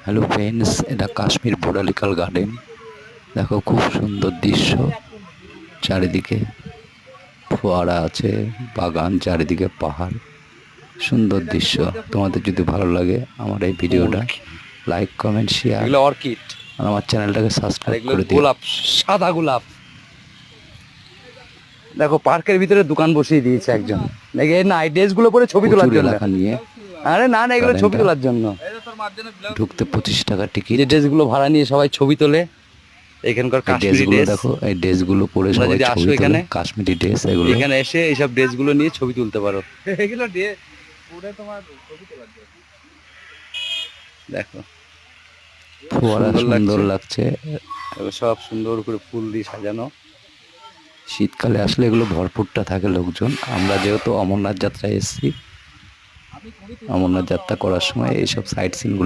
Hello friends, এটা Kashmir botanical garden. দেখো খুব সুন্দর দৃশ্য, চারিদিকে ফোয়ারা আছে, বাগান, চারিদিকে পাহাড়, সুন্দর দৃশ্য। তোমাদের যদি ভালো লাগে আমার এই ফুল, ভিডিওটা লাইক, কমেন্ট, শেয়ার এগুলো অর্কিড আর আমার চ্যানেলটাকে আর সাবস্ক্রাইব এগুলো করে দিও। গোলাপ, সাদা গোলাপ। দেখো পার্কের ভিতরে দোকান বসিয়ে দিয়েছে একজন, দেখে না এই ড্রেসগুলো পরে ছবি প্রচুর তোলার জন্য। এলাকা নিয়ে আরে না না, এগুলো ছবি গার্ডেনটা, তোলার জন্য। ঢুকতে 25 টাকা টিকিট। যে ড্রেসগুলো ভাড়া নিয়ে সবাই ছবি তোলে, এখানকার এই কাশ্মীরি ড্রেসগুলো ড্রেস। দেখো, এই ড্রেসগুলো পরে তোমরা সবাই যদি আসো ছবি তোলে, এখানে, কাশ্মীরি ড্রেস এগুলো। এখানে এসে এইসব ড্রেসগুলো নিয়ে ছবি তুলতে পারো। এগুলো দিয়ে পুরো তোমার ছবি তোলার জন্য। দেখো ফোয়ারা সুন্দর লাগছে, লাগছে। সব সুন্দর করে ফুল দিয়ে সাজানো। শীতকালে আসলে এগুলো ভরপুরটা থাকে লোকজন। আমরা যেহেতু অমরনাথ যাত্রায় এসেছি, অমরনাথ যাত্রা করার সময় এইসব সাইট সিনগুলো